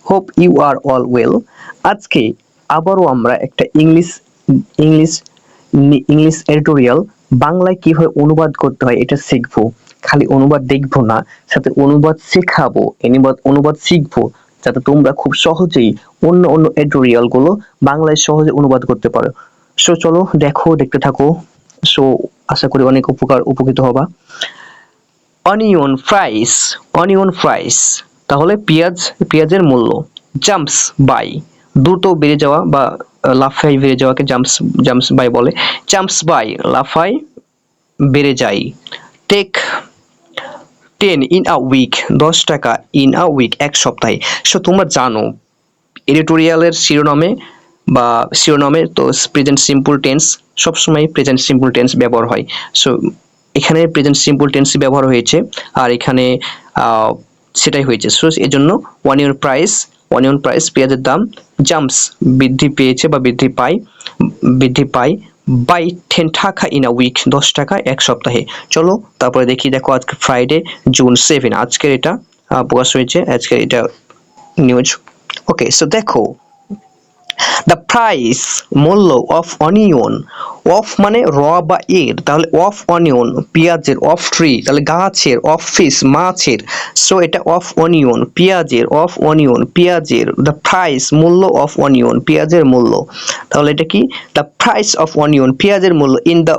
Hope you are all well. আজকে আবারও আমরা একটা ইংলিশ ইংলিশ এডিটোরিয়াল বাংলায় কিভাবে অনুবাদ করতে হয় এটা শিখবো। খালি অনুবাদ দেখবো না, সাথে অনুবাদ শেখাবো, অনুবাদ শিখবো, যাতে তোমরা খুব সহজেই অন্য অন্য এডিটোরিয়াল গুলো বাংলায় সহজে অনুবাদ করতে পারো। সো চলো দেখতে থাকো। সো আশা করি অনেক উপকৃত হবা। অনিয়ন ফ্রাইস, তাহলে পেঁয়াজের মূল্য। জাম্পস বাই, দ্রুত বেড়ে যাওয়া বা লাফায় বেড়ে যাওয়াকে জাম্পস বাই বলে। জাম্পস বাই, লাফায় বেড়ে যায়। টেক 10 ইন আ উইক, 10 টাকা ইন আ উইক, এক সপ্তাহে। সো তোমরা জানো এডিটোরিয়ালের শিরোনামে তো প্রেজেন্ট সিম্পল টেন্স, সবসময় প্রেজেন্ট সিম্পল টেন্স ব্যবহার হয়। সো এখানে প্রেজেন্ট সিম্পল টেন্স ব্যবহার হয়েছে, আর এখানে সেটাই হয়েছে। সো এই জন্য অনিয়ন প্রাইস পেঁয়াজের দাম জাম্পস বৃদ্ধি পেয়েছে বা বৃদ্ধি পায় বাই 10 টাকা ইন আ উইক, 10 টাকা এক সপ্তাহে। চলো তারপরে দেখো আজকে ফ্রাইডে June 7, আজকের এটা প্রকাশ হয়েছে, আজকের এটা নিউজ। ওকে, সো দেখো দ্য প্রাইস, মূল্য অফ অনিয়ন। অফ মানে র বা এর, তাহলে অফ অনিয়ন পেঁয়াজের, অফ ট্রি তাহলে গাছের, অফ ফিশ মাছের। সো এটা অফ অনিয়ন পেঁয়াজের, দ্য প্রাইস মূল্য অফ অনিয়ন পেঁয়াজের মূল্য। তাহলে এটা কি, দ্য প্রাইস অফ অনিয়ন পেঁয়াজের মূল্য ইন দ্য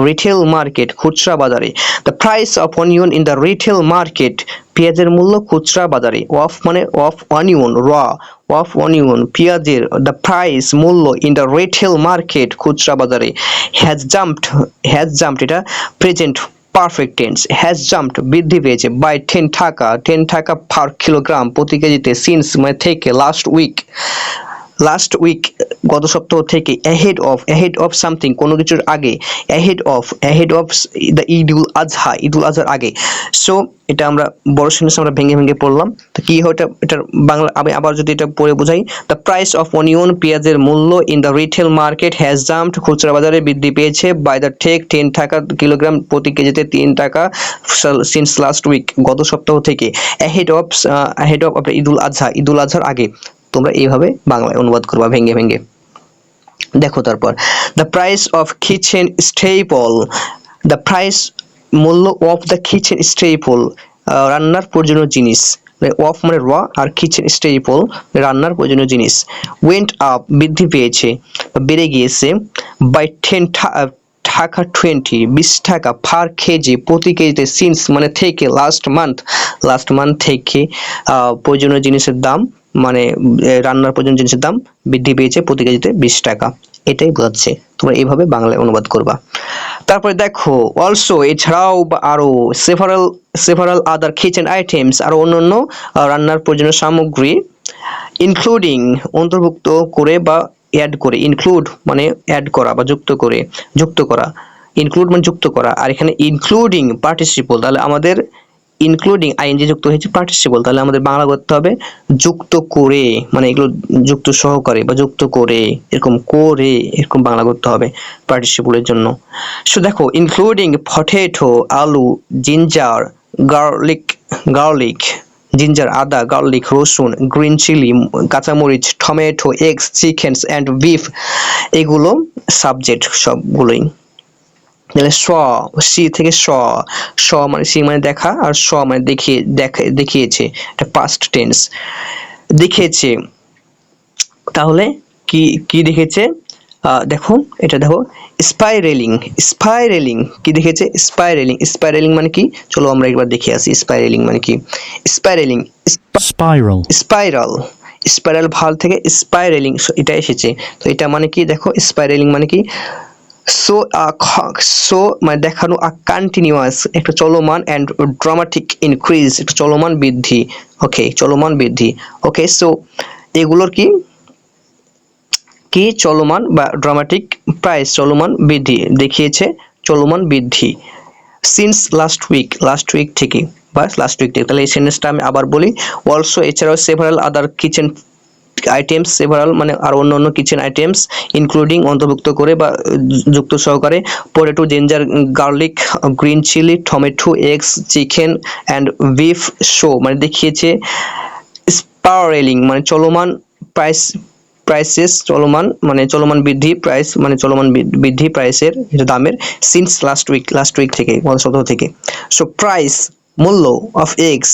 রিটেল মার্কেট খুচরা বাজারে। The price of onion in the retail market, পেঁয়াজের মূল্য খুচরা বাজারে। অফ মানে অফ অনিয়ন অফ অনিয়ন পেঁয়াজের, দ্য প্রাইস মূল্য ইন দ্য রিটেল মার্কেট খুচরা বাজারে। হ্যাজ জাম্পড এটা present perfect tense, has jumped বৃদ্ধি পেয়েছে বাই 10 টাকা পার কিলোগ্রাম প্রতি কেজিতে, সিন্স মানে থেকে, লাস্ট উইক গত সপ্তাহ থেকে, অ্যাহেড অফ সামথিং কোনো কিছুর আগে, অ্যাহেড অফ দ্য ঈদুল আজহার আগে। সো এটা আমরা বড় সেন্টেন্স আমরা ভেঙে পড়লাম। তো কি হয় এটার বাংলা, আমি আবার যদি এটা পড়ে বোঝাই, দ্য প্রাইস অফ অনিয়ন পেঁয়াজের মূল্য in the retail market has jumped খুচরা বাজারে বৃদ্ধি পেয়েছে বাই দ্য 10 টাকা কিলোগ্রাম প্রতি কেজিতে, 3 টাকা সিন্স লাস্ট উইক গত সপ্তাহ থেকে, অ্যাহেড অফ ঈদুল আজহার আগে। তোমরা এইভাবে বাংলায় অনুবাদ করবা ভেঙে। দেখো তারপর the price of kitchen staple, the price মূল্য অফ দ্য কিচেন স্টেপল রান্নার প্রয়োজনীয় জিনিস। অফ মানে র, আর কিচেন স্টেপল রান্নার প্রয়োজনীয় জিনিস। ওয়েন্ট আপ বৃদ্ধি পেয়েছে বেড়ে গিয়েছে বাই 10 টাকা 20 টাকা পার কেজি প্রতি কেজিতে, সিন্স মানে থেকে, লাস্ট মান্থ থেকে প্রয়োজনীয় জিনিসের দাম মানে রান্নার প্রয়োজনীয় জিনিসের দাম বৃদ্ধি পেয়েছে প্রতি কেজিতে 20 টাকা। এটাই বোঝাচ্ছে, তোমরা এইভাবে বাংলায় অনুবাদ করবা। তারপরে দেখো অলসো, এছাড়াও আরো সেভারাল আদার কিচেন আইটেমস, আরো অন্যান্য রান্নার প্রয়োজনীয় সামগ্রী, ইনক্লুডিং অন্তর্ভুক্ত করে বা অ্যাড করে, ইনক্লুড মানে অ্যাড করা বা যুক্ত করা, ইনক্লুড মানে যুক্ত করা, আর এখানে ইনক্লুডিং পার্টিসিপল, তাহলে আমাদের ইনক্লুডিং আইএনজি যুক্ত হয়েছে পার্টিসিপল, তাহলে আমাদের বাংলা করতে হবে যুক্ত করে, মানে এগুলো যুক্ত সহকারে বা যুক্ত করে, এরকম বাংলা করতে হবে পার্টিসিপলের জন্য। সো দেখো ইনক্লুডিং পটেটো, আলু, জিঞ্জার, গার্লিক, জিঞ্জার আদা, গার্লিক রসুন, গ্রিন চিলি কাঁচামরিচ, tomato, eggs, chickens and beef, এগুলো সাবজেক্ট সবগুলোই। তাহলে সি থেকে স মানে সি মানে দেখা, আর মানে দেখিয়েছে, এটা পাস্ট টেন্স, দেখিয়েছে। তাহলে কি দেখেছে, দেখো স্পাইরেলিং কি দেখেছে, স্পাইরেলিং মানে কি, চলো আমরা একবার দেখে আসি স্পাইরেলিং মানে কি। স্পাইরাল ভাল থেকে স্পাইরেলিং এটা এসেছে, তো এটা মানে কি, দেখো স্পাইরেলিং মানে কি, সো মানে দেখানো, কন্টিনিউয়াস একটা চলমান, অ্যান্ড ড্রামাটিক ইনক্রিজ একটা চলমান বৃদ্ধি। ওকে, সো এগুলোর কি চলমান বা ড্রামাটিক, প্রাইস চলমান বৃদ্ধি, দেখিয়েছে চলমান বৃদ্ধি। সিন্স লাস্ট উইক থেকে, তাহলে এই সেন্টেন্সটা আমি আবার বলি। অলসো এছাড়াও সেভারাল আদার কিচেন আইটেমস সেভারাল মানে আর অন্য কিচেন আইটেমস ইনক্লুডিং অন্তর্ভুক্ত করে বা যুক্ত সহকারে potato ginger garlic green chilli tomato eggs chicken and beef show মানে দেখিয়েছে স্পারেলিং মানে চলমান প্রাইসেস চলমান বৃদ্ধি প্রাইস মানে চলমান বৃদ্ধি প্রাইসের দামের সিন্স লাস্ট উইক থেকে গত সপ্তাহ থেকে। সো প্রাইস মূল্য অফ এগস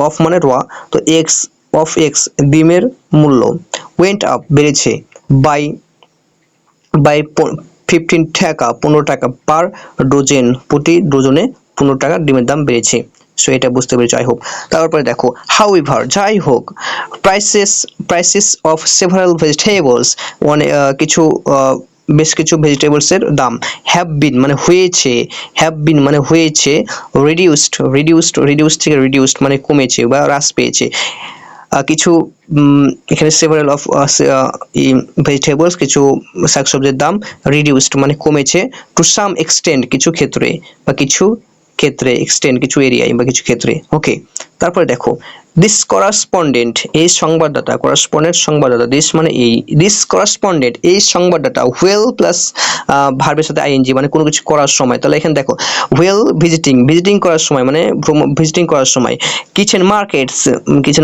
অফ মানে রোয়া, তো অফ এগস ডিমের মূল্য ওয়েন্ট আপ বেড়েছে বাই 15 টাকা 15 টাকা পার ডজন, প্রতি ডজনে 15 টাকা ডিমের দাম বেড়েছে। সো এটা বুঝতে পেরেছো আই হোপ। তারপরে দেখো হাউএভার যাই হোক প্রাইসেস অফ সেভারাল ভেজিটেবলস মানে বেশ কিছু ভেজিটেবলসের দাম হ্যাভ বিন মানে হয়েছে রিডিউসড থেকে রিডিউসড মানে কমেছে বা হ্রাস পেয়েছে। কিছু এখানে সেভারাল অফ ভেজিটেবলস কিছু শাকসবজির দাম রিডিউসড মানে কমেছে টু সাম এক্সটেন্ট কিছু ক্ষেত্রে বা কিছু এক্সটেন্ট কিছু এরিয়ায় বা কিছু ক্ষেত্রে। ওকে, তারপরে দেখো দিস করাসপন্ডেন্ট এই সংবাদদাতা দিস মানে দিস করাসপন্ডেন্ট এই সংবাদদাতা ওয়েল প্লাস ভার্বের সাথে আইএনজি মানে কোনো কিছু করার সময়। তাহলে এখানে দেখো ওয়েল ভিজিটিং করার সময় মানে ভিজিটিং করার সময় কিচেন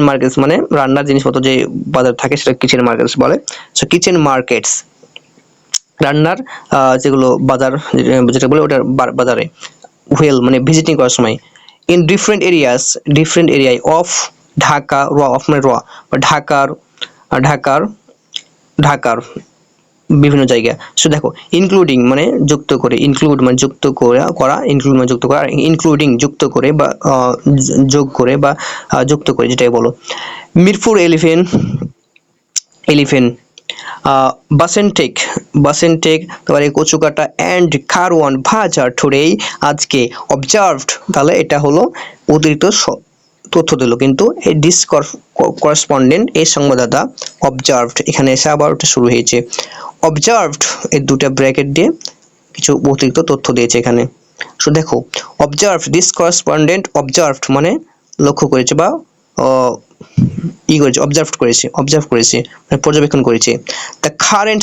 মার্কেটস মানে রান্নার জিনিসপত্র যে বাজার থাকে সেটা কিচেন মার্কেটস বলে। সো কিচেন মার্কেটস রান্নার যেগুলো বাজার যেটা বলে ওটার বাজারে ওয়েল মানে ভিজিটিং করার সময় ইন ডিফারেন্ট এরিয়ায় অফ ঢাকা অফ মানে বা ঢাকার বিভিন্ন জায়গা। সো দেখো ইনক্লুডিং মানে যুক্ত করে ইনক্লুডিং যুক্ত করে বা যোগ করে বা যুক্ত করে যেটাই বলো। মিরপুর এলিফেন্ট বাসেনটেক তারপরে কচুকাটা অ্যান্ড কারওয়ান বাজার টুডে আজকে অবজার্ভড, তাহলে এটা হলো অতিরিক্ত তথ্য দিল, কিন্তু এই ডিস করেসপন্ডেন্ট এই সংবাদদাতা অবজার্ভড এখানে এসে আবার ওটা শুরু হয়েছে অবজার্ভড এই দুটো ব্র্যাকেট দিয়ে কিছু অতিরিক্ত তথ্য দিয়েছে এখানে। সো দেখো দিস করেসপন্ডেন্ট অবজার্ভড মানে লক্ষ্য করেছে বা অবজার্ভ করেছে মানে পর্যবেক্ষণ করেছে। দ্য কারেন্ট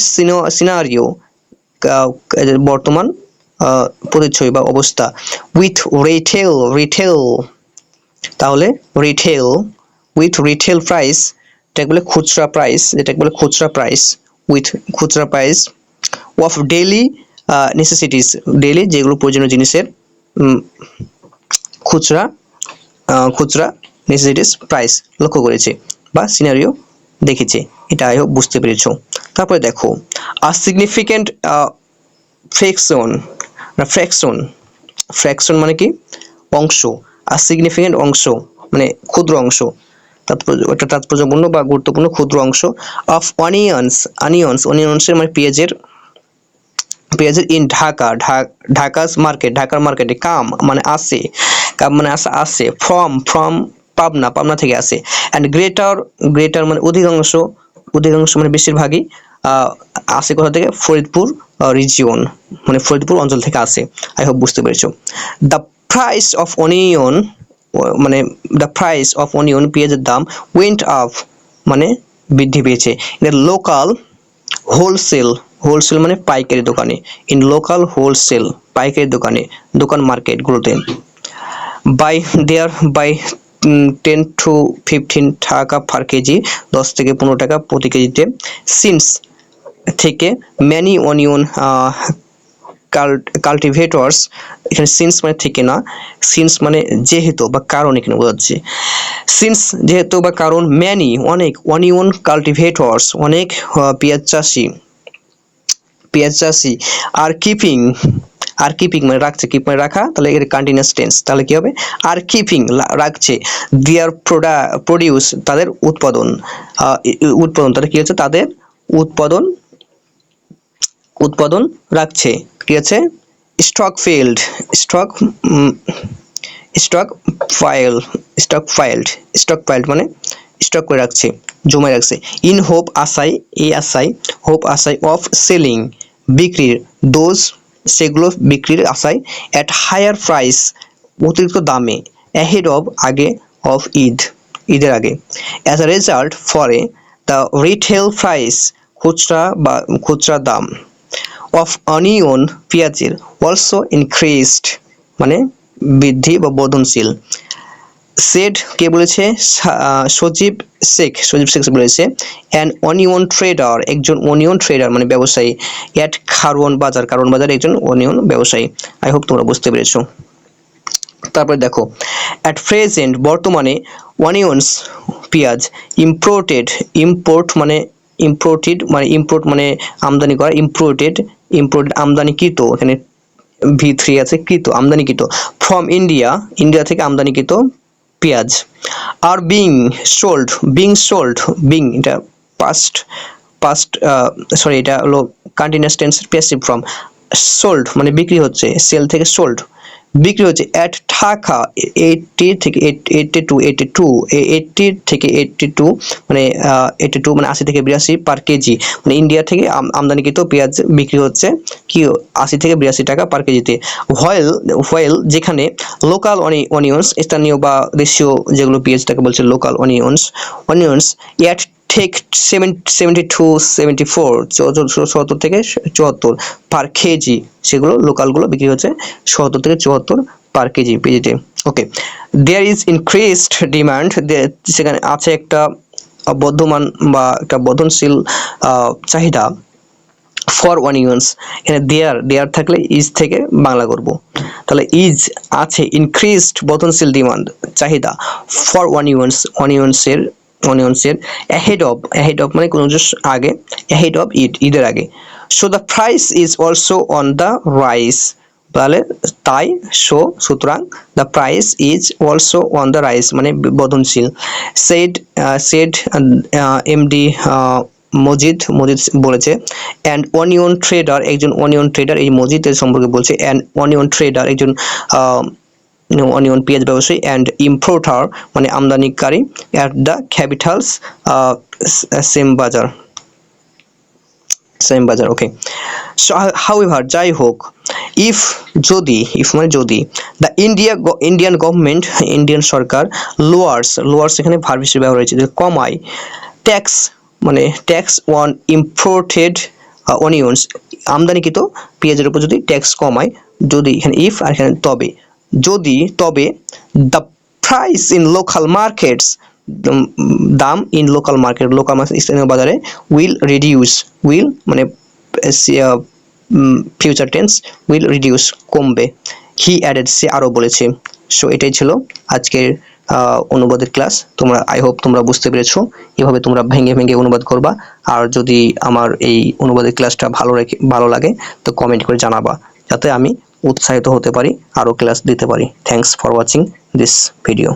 সিনারিও বর্তমান পরিচয় বা অবস্থা উইথ রিটেল তাহলে রিটেল প্রাইস যেটাকে বলে খুচরা প্রাইস উইথ খুচরা প্রাইস অফ ডেইলি নেসেসিটিস যেগুলো প্রয়োজনীয় জিনিসের খুচরা নেসেসিটিস প্রাইস লক্ষ্য করেছে বা সিনারিও দেখেছে। এটা আই হোপ বুঝতে পেরেছো। তারপরে দেখো আ সিগনিফিক্যান্ট ফ্র্যাকশন মানে কি অংশ, আর সিগনিফিক্যান্ট অংশ মানে ক্ষুদ্র অংশ, তাৎপর্যপূর্ণ বা গুরুত্বপূর্ণ ক্ষুদ্র অংশ অফ অনিয়ন্সের মানে পেঁয়াজের ইন ঢাকার মার্কেটে কাম মানে আসে ফ্রম পাবনা থেকে আসে অ্যান্ড গ্রেটার মানে অধিকাংশ মানে বেশিরভাগই আসে কোথা থেকে ফরিদপুর রিজিয়ন মানে ফরিদপুর অঞ্চল থেকে আসে। আই হোপ বুঝতে পেরেছো। দ্য প্রাইস অফ অনিয়ন পেঁয়াজের দাম ওয়েন্ট আপ মানে বৃদ্ধি পেয়েছে ইন লোকাল হোলসেল মানে পাইকারি দোকানে দোকান মার্কেটগুলোতে বাই 10 to 15 টাকা পার কেজি 10 থেকে 15 টাকা প্রতি কেজিতে। সিন্স থেকে ম্যানি অনিয়ন কাল্টিভেটরস এখানে সিন্স মানে থেকে না, সিন্স মানে যেহেতু বা কারণ এখানে বোঝাচ্ছে। সিন্স যেহেতু বা কারণ ম্যানি অনেক অনিয়ন কাল্টিভেটরস অনেক পেঁয়াজ চাষি আর কিপিং মানে রাখছে মানে রাখা, তাহলে এর কন্টিনিউয়াস টেন্স, তাহলে কি হবে আর কিপিং রাখছে দেয়ার প্রোডিউস তাদের উৎপাদন তাহলে কি হচ্ছে তাদের উৎপাদন রাখছে কি আছে স্টক ফাইল্ড মানে স্টক করে রাখছে জমা রাখছে। ইন হোপ আশায় অফ সেলিং বিক্রির সেগুলো বিক্রির আশায় অ্যাট হায়ার প্রাইস অতিরিক্ত দামে অ্যাহেড অফ আগে অফ ঈদের আগে। অ্যাজ আ রেজাল্ট ফরে দ্য রিটেল প্রাইস খুচরা দাম অফ অনিয়ন পেঁয়াজের অলসো ইনক্রিজড মানে বৃদ্ধি বা বর্ধনশীল। সেড কে বলেছে? সজীব শেখ বলেছে অ্যান অনিয়ন ট্রেডার একজন অনিয়ন ট্রেডার মানে ব্যবসায়ী অ্যাট কারওয়ান বাজার একজন অনিয়ন ব্যবসায়ী। আই হোপ তোমরা বুঝতে পেরেছো। তারপরে দেখো অ্যাট প্রেজেন্ট বর্তমানে অনিয়ন্স পেঁয়াজ ইম্পোর্ট মানে আমদানি করা ইম্পোর্টেড আমদানিকৃত এখানে V3 আছে কৃত আমদানিকৃত ফ্রম ইন্ডিয়া থেকে আমদানিকৃত পেঁয়াজ আর বিং এটা এটা হলো continuous tense passive form sold মানে বিক্রি হচ্ছে সেল থেকে সোল্ড বিক্রি হচ্ছে অ্যাট টাকা 80 থেকে 82 মানে 80 থেকে 82 পার কেজি মানে ইন্ডিয়া থেকে আমদানিকৃত পেঁয়াজ বিক্রি হচ্ছে কি 80 থেকে 82 টাকা পার কেজিতে। হোয়েল যেখানে লোকাল অনিয়ন্স স্থানীয় বা দেশীয় যেগুলো পেঁয়াজটাকে বলছে লোকাল অনিয়ন্স অ্যাট টেক 70 থেকে 74 পার কেজি সেগুলো লোকালগুলো বিক্রি হচ্ছে 70 থেকে 74 পার কেজি পেঁয়াজে। Okay, there is increased demand সেখানে আছে একটা বর্ধমান বা একটা বর্ধনশীল চাহিদা ফর অনিয়ন্স। এখানে দেয়ার থাকলে ইজ থেকে বাংলা করব, তাহলে ইজ আছে ইনক্রিজড বর্ধনশীল ডিমান্ড চাহিদা ফর অনিয়ন্সের ahead of মানে কোনো কিছু আগে ahead of ঈদের আগে। So the price is also on the rise তাহলে তাই সুতরাং the price is also on the rise মানে বর্ধনশীল। সেড এমডি মজিদ বলেছে অ্যান্ড অনিয়ন ট্রেডার একজন অনিয়ন ট্রেডার এই মজিদের সম্পর্কে বলছে অ্যান্ড অনিয়ন ট্রেডার একজন অনিয়ন পেঁয়াজ ব্যবসায়ী অ্যান্ড ইম্পোর্টার মানে আমদানিকারী অ্যাট দ্য ক্যাপিটালস সেম বাজার। ওকে, হাউএভার যাই হোক ইফ মানে যদি দ্য ইন্ডিয়ান গভর্নমেন্ট ইন্ডিয়ান সরকার লোয়ার্স এখানে ভার্ব হিসেবে ব্যবহার হয়েছে কমায় ট্যাক্স অন ইম্পোর্টেড অনিয়ন্স আমদানিকৃত পেঁয়াজের উপর যদি ট্যাক্স কমায় যদি এখানে ইফ আর এখানে তবে the price in local markets দাম ইন লোকাল স্থানীয় বাজারে উইল মানে ফিউচার টেন্স উইল রিডিউস কমবে। হি অ্যাডেড সে আরও বলেছে। সো এটাই ছিল আজকের অনুবাদের ক্লাস। আই হোপ তোমরা বুঝতে পেরেছো। এভাবে তোমরা ভেঙে অনুবাদ করবা। আর যদি আমার এই অনুবাদের ক্লাসটা ভালো লাগে তো কমেন্ট করে জানাবা যাতে আমি উৎসাহিত হতে পারি আরও ক্লাস দিতে পারি। Thanks for watching this video.